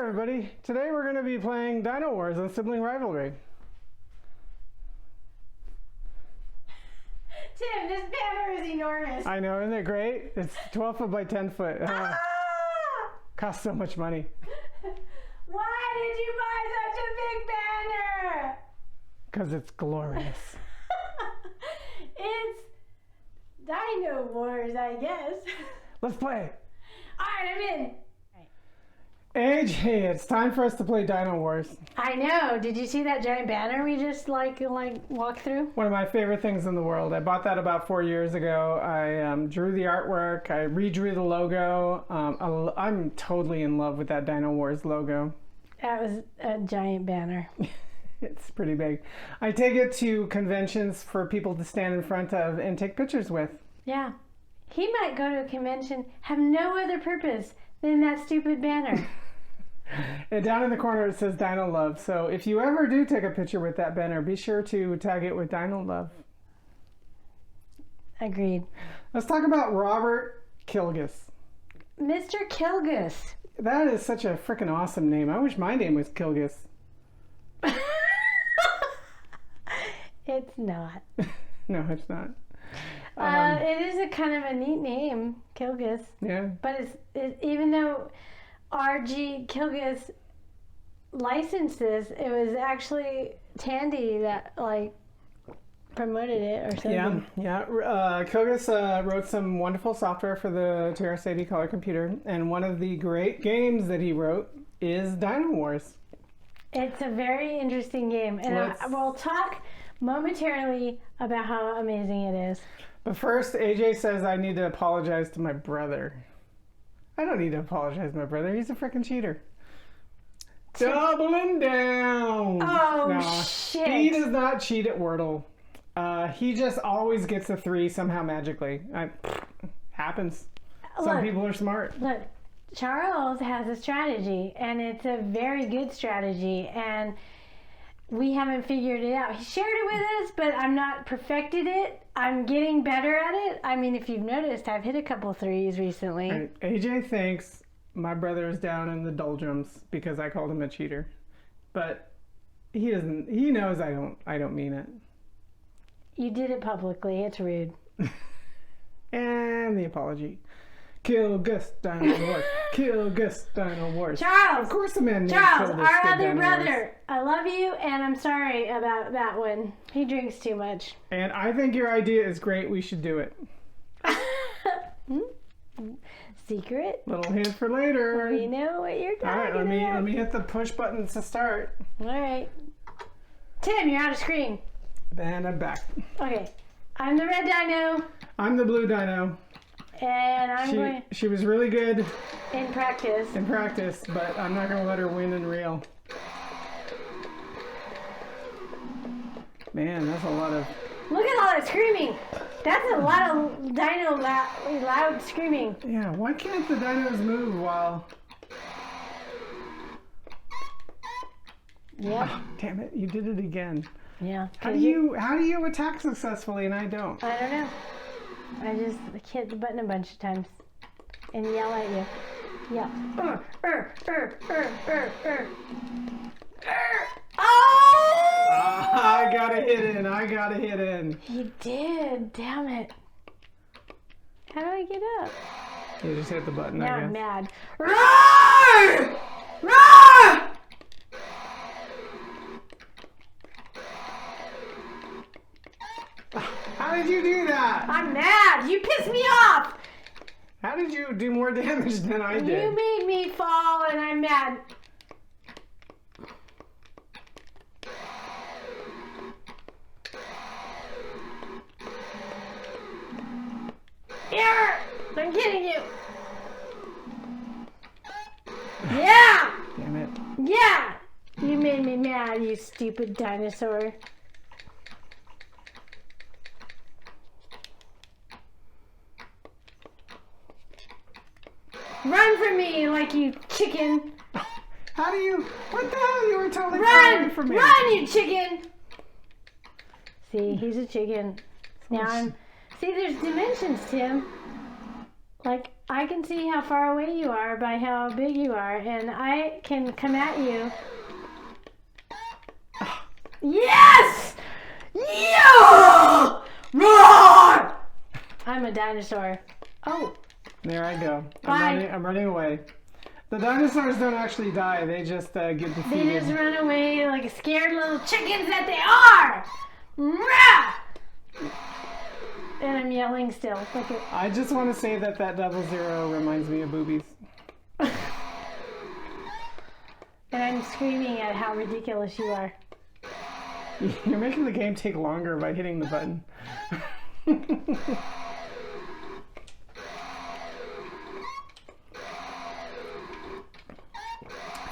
everybody. Today we're going to be playing Dino Wars on Sibling Rivalry. Tim, this banner is enormous. I know, isn't it great? It's 12 foot by 10 foot. Costs so much money. Why did you buy such a big banner? Because it's glorious. It's Dino Wars, I guess. Let's play. Alright, I'm in. AJ, it's time for us to play Dino Wars. I know. Did you see that giant banner we just like walked through? One of my favorite things in the world. I bought that about 4 years ago. I drew the artwork. I redrew the logo. I'm totally in love with that Dino Wars logo. That was a giant banner. It's pretty big. I take it to conventions for people to stand in front of and take pictures with. Yeah. He might go to a convention, have no other purpose than that stupid banner. And down in the corner it says Dino Love. So if you ever do take a picture with that banner, be sure to tag it with Dino Love. Agreed. Let's talk about Robert Kilgus. Mr. Kilgus. That is such a freaking awesome name. I wish my name was Kilgus. It's not. No, it's not. It is a kind of a neat name, Kilgus. Yeah. But it's even though RG Kilgus licenses, it was actually Tandy that promoted it or something. Yeah. Kilgus wrote some wonderful software for the TRS-80 color computer, and one of the great games that he wrote is Dino Wars. It's a very interesting game, and we'll talk momentarily about how amazing it is. But first, AJ says I need to apologize to my brother. I don't need to apologize to my brother. He's a freaking cheater. Doubling down. Oh, no, shit. He does not cheat at Wordle. He just always gets a 3 somehow magically. Happens. Some people are smart. Look, Charles has a strategy, and it's a very good strategy, and we haven't figured it out. He shared it with us, but I'm not perfected it. I'm getting better at it. I mean, if you've noticed, I've hit a couple 3s recently. Right. AJ thinks my brother is down in the doldrums because I called him a cheater. But he doesn't. He knows I don't mean it. You did it publicly. It's rude. And the apology. Kill Gus Dino Wars. Kill Gus Dino Wars. Charles! Of course the man named Charles, Kill Gus our other Dino brother. Wars. I love you, and I'm sorry about that one. He drinks too much. And I think your idea is great. We should do it. Secret? Little hint for later. Well, you know what you're talking All right, about. let me hit the push button to start. All right. Tim, you're out of screen. And I'm back. Okay. I'm the red dino. I'm the blue dino. And I'm going She was really good in practice. but I'm not going to let her win in real. Man, that's a lot of... Look at all that screaming. That's a lot of dino loud screaming. Yeah, why can't the dinos move while... Yep. Oh, damn it, you did it again. Yeah. How do you attack successfully and I don't? I don't know. I just hit the button a bunch of times and yell at you. Yeah. Oh! I gotta hit in. You did. Damn it. How do I get up? You just hit the button, Now I guess. I'm mad. Roar! Roar! How did you do that? I'm mad. You pissed me off. How did you do more damage than I did? You made me fall and I'm mad. Here! I'm getting you. Yeah! Damn it. Yeah! You made me mad, you stupid dinosaur. Run from me, like you chicken. How do you... What the hell? You were totally far Run! away from me. Run, you chicken! See, he's a chicken. Now I'm... See, there's dimensions, Tim. Like, I can see how far away you are by how big you are, and I can come at you. Yes! Yeah! Roar! I'm a dinosaur. Oh. There I go. Bye. I'm running away. The dinosaurs don't actually die. They just get defeated. They just run away like scared little chickens that they are! Rah! And I'm yelling still. Look at... I just want to say that 00 reminds me of boobies. And I'm screaming at how ridiculous you are. You're making the game take longer by hitting the button.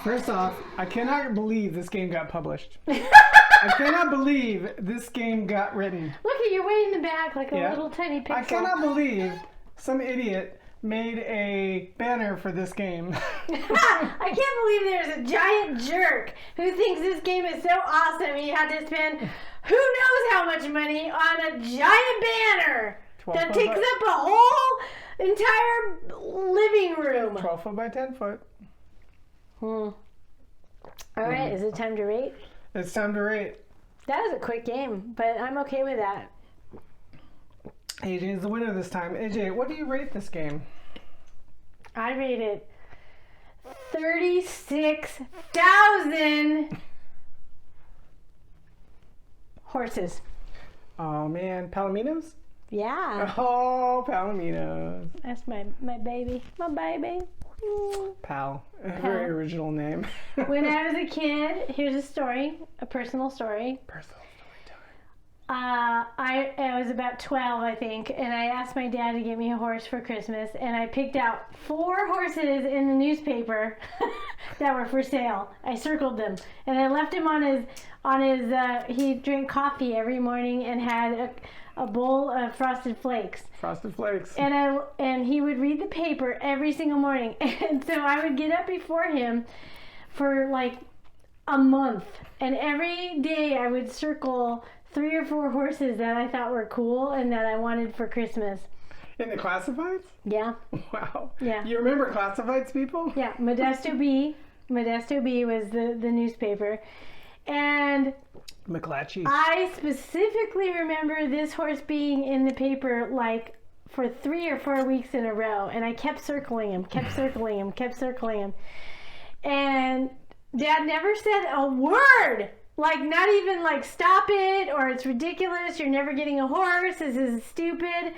First off, I cannot believe this game got published. I cannot believe this game got written. Look at you way in the back like a little tiny pixel. I cannot believe some idiot made a banner for this game. I can't believe there's a giant jerk who thinks this game is so awesome he had to spend who knows how much money on a giant banner that takes up a whole entire living room. 12 foot by 10 foot. All right, is it time to rate? It's time to rate. That was a quick game, but I'm okay with that. AJ is the winner this time. AJ, what do you rate this game? I rate it 36,000 horses. Oh man, Palominos? Yeah, Oh, Palominos. that's my baby, my baby. Pal. A very original name. When I was a kid, here's a story, a personal story. Personal story I was about 12, I think, and I asked my dad to get me a horse for Christmas, and I picked out 4 horses in the newspaper that were for sale. I circled them, and I left him on his. He drank coffee every morning and had a bowl of Frosted Flakes. Frosted Flakes. And he would read the paper every single morning, and so I would get up before him for like a month, and every day I would circle 3 or 4 horses that I thought were cool and that I wanted for Christmas. In the classifieds? Yeah. Wow. Yeah. You remember classifieds, people? Yeah. Modesto B was the newspaper. And MacLeod. I specifically remember this horse being in the paper like for 3 or 4 weeks in a row, and I kept circling him. And Dad never said a word. Like, not even like, stop it, or it's ridiculous, you're never getting a horse, this is stupid.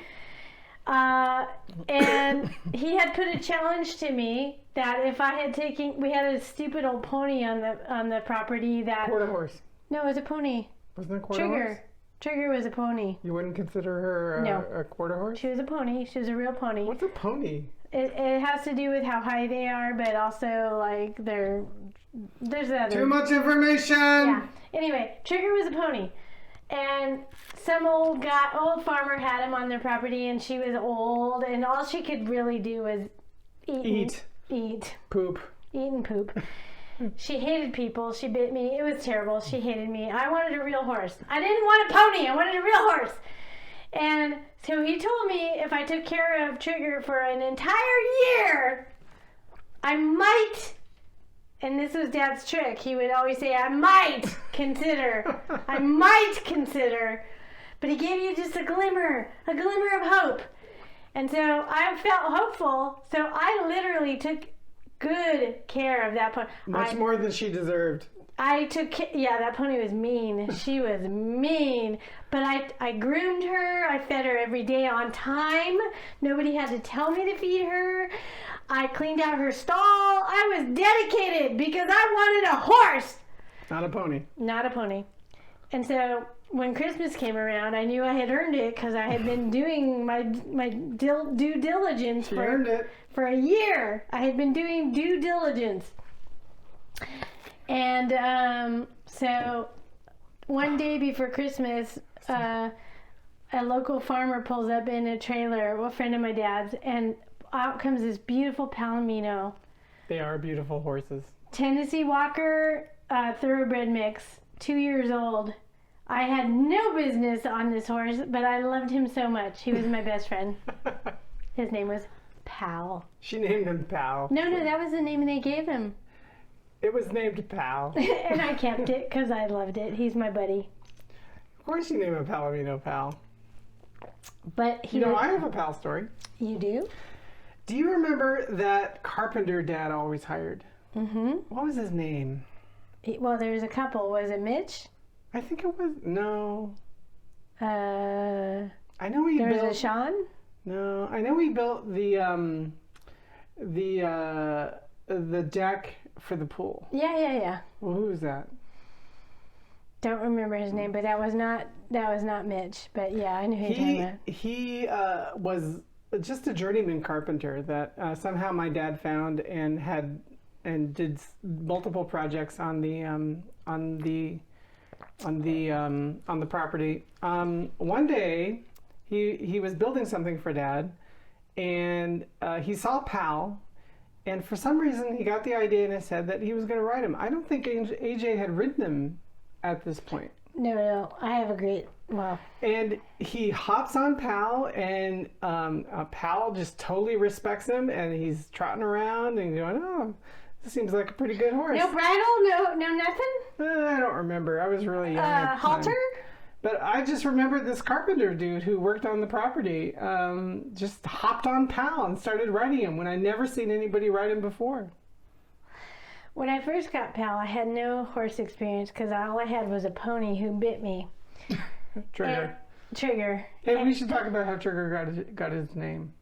And he had put a challenge to me that if I had taken, we had a stupid old pony on the property that... Quarter horse. No, it was a pony. Wasn't it a quarter horse? Trigger was a pony. You wouldn't consider her a quarter horse? She was a pony. She was a real pony. What's a pony? It has to do with how high they are, but also like there's other... Too much information! Yeah. Anyway, Trigger was a pony. And some old farmer had him on their property, and she was old, and all she could really do was eat. Poop. Eat and poop. She hated people. She bit me. It was terrible. She hated me. I wanted a real horse. I didn't want a pony. I wanted a real horse. And so he told me if I took care of Trigger for an entire year, I might, and this was Dad's trick, he would always say, I might consider, but he gave you just a glimmer of hope. And so I felt hopeful, so I literally took good care of that pony. Much more than she deserved. That pony was mean. She was mean. But I groomed her. I fed her every day on time. Nobody had to tell me to feed her. I cleaned out her stall. I was dedicated because I wanted a horse. Not a pony. Not a pony. And so when Christmas came around, I knew I had earned it because I had been doing my due diligence for a year. I had been doing due diligence. And so one day before Christmas, a local farmer pulls up in a trailer, a friend of my dad's, and out comes this beautiful Palomino. They are beautiful horses. Tennessee Walker thoroughbred mix, 2 years old. I had no business on this horse, but I loved him so much. He was my best friend. His name was Pal. She named him Pal. No, that was the name they gave him. It was named Pal. And I kept it because I loved it. He's my buddy. Of course you name a Palomino Pal. But he I have a Pal story. You do? Do you remember that carpenter Dad always hired? Mm-hmm. What was his name? Well, there's a couple. Was it Mitch? I think it was, no. I know he there built. Was a Sean? No, I know he built the deck for the pool. Yeah. Well, who was that? Don't remember his name, but that was not Mitch. But yeah, I knew who you're talking about. He was just a journeyman carpenter that somehow my dad found and did multiple projects on the property. One day, he was building something for Dad, and he saw Pal, and for some reason he got the idea in his head that he was going to ride him. I don't think AJ had ridden him at this point. No, I have a great, well. And he hops on Pal, and Pal just totally respects him, and he's trotting around and going, oh, this seems like a pretty good horse. No bridle? No nothing? I don't remember. I was really young at the time. Halter? But I just remember this carpenter dude who worked on the property just hopped on Pal and started riding him when I never seen anybody ride him before. When I first got Pal, I had no horse experience because all I had was a pony who bit me. Trigger. Trigger. Hey, we should talk about how Trigger got his name.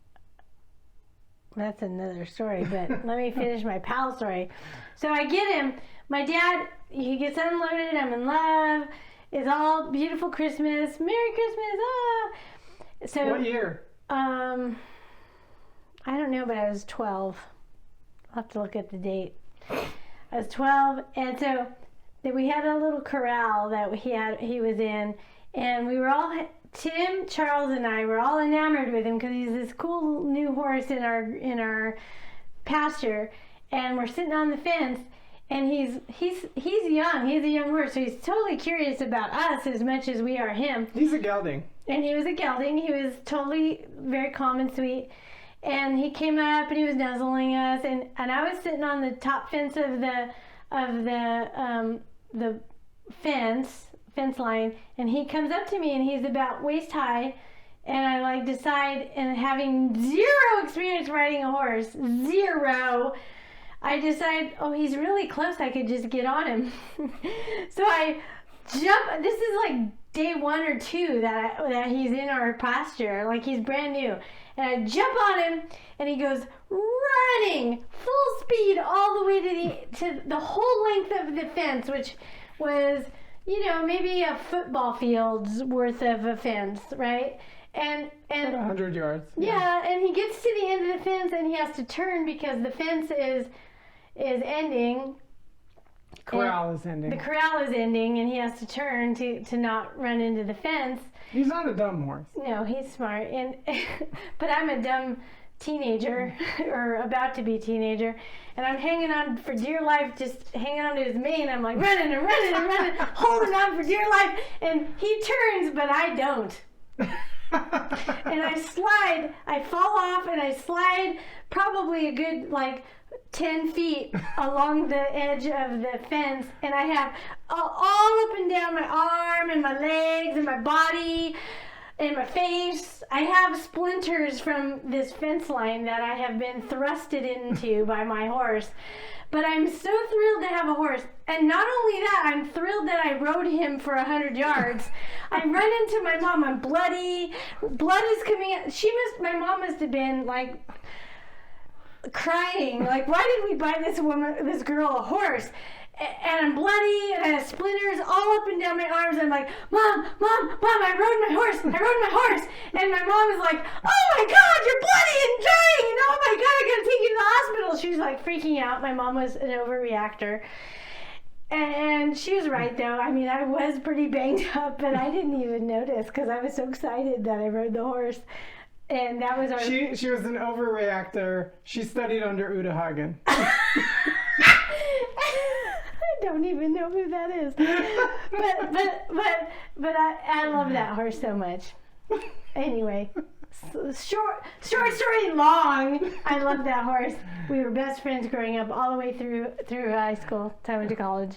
That's another story, but let me finish my Pal story. So I get him. My dad, he gets unloaded. I'm in love. It's all beautiful Christmas. Merry Christmas. Ah. So What year? I don't know, but I was 12. I'll have to look at the date. I was 12, and so we had a little corral that he was in, and we were all, Tim, Charles, and I were all enamored with him because he's this cool new horse in our pasture, and we're sitting on the fence, and he's young. He's a young horse, so he's totally curious about us as much as we are him. He's a gelding. And he was a gelding. He was totally very calm and sweet. And he came up and he was nuzzling us, and I was sitting on the top fence of the fence line, and he comes up to me and he's about waist high, and I decide, and having zero experience riding a horse, zero, I decide, oh, he's really close, I could just get on him. So I jump. This is like day 1 or 2 that he's in our pasture, like he's brand new. And I jump on him, and he goes running full speed all the way to the whole length of the fence, which was, maybe a football field's worth of a fence, right? And about 100 yards. Yeah, and he gets to the end of the fence, and he has to turn because the fence is ending. Corral is ending. The corral is ending, and he has to turn to not run into the fence. He's not a dumb horse. No, he's smart, but I'm a dumb teenager, or about to be teenager, and I'm hanging on for dear life, just hanging on to his mane. I'm like running and running and running, holding on for dear life, and he turns, but I don't. And I fall off, and I slide probably a good 10 feet along the edge of the fence, and I have all up and down my arm and my legs and my body and my face. I have splinters from this fence line that I have been thrusted into by my horse. But I'm so thrilled to have a horse. And not only that, I'm thrilled that I rode him for 100 yards. I run into my mom. I'm bloody. Blood is coming out. My mom must have been crying, why did we buy this girl a horse? And I'm bloody, and I have splinters all up and down my arms. I'm like, Mom, I rode my horse. And my mom is like, oh my God, you're bloody and dying, and oh my God, I gotta take you to the hospital. She was freaking out. My mom was an overreactor. And she was right, though. I mean, I was pretty banged up, but I didn't even notice because I was so excited that I rode the horse. And that was our... She was an overreactor. She studied under Uta Hagen. I don't even know who that is. But I love that horse so much. Anyway, Short story long. I love that horse. We were best friends growing up all the way through high school. Time went to college.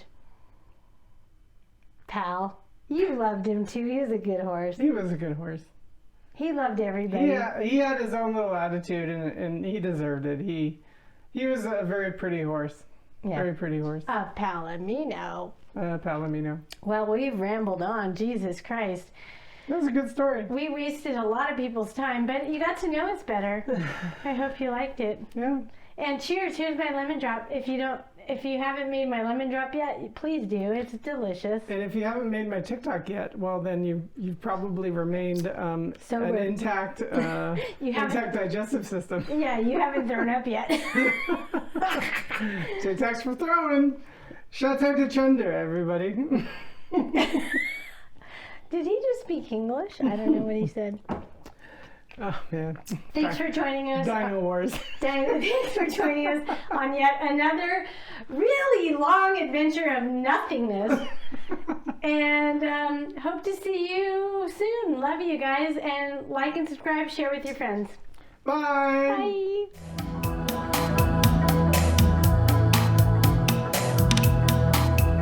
Pal, you loved him too. He was a good horse. He was a good horse. He loved everybody. Yeah, he had his own little attitude, and he deserved it. He was a very pretty horse. Yeah. Very pretty horse. Palomino. Palomino. Well, we've rambled on. Jesus Christ. That was a good story. We wasted a lot of people's time, but you got to know us better. I hope you liked it. Yeah. And cheers. Here's my lemon drop. If you haven't made my lemon drop yet, please do. It's delicious. And if you haven't made my TikTok yet, well, then you've probably remained an intact intact digestive system. Yeah, you haven't thrown up yet. TikToks for throwing. Shout out to Chunder, everybody. Did he just speak English? I don't know what he said. Oh, man. Thanks for joining us. Dino Wars. Thanks for joining us on yet another really long adventure of nothingness. And hope to see you soon. Love you guys. And like and subscribe, share with your friends. Bye. Bye.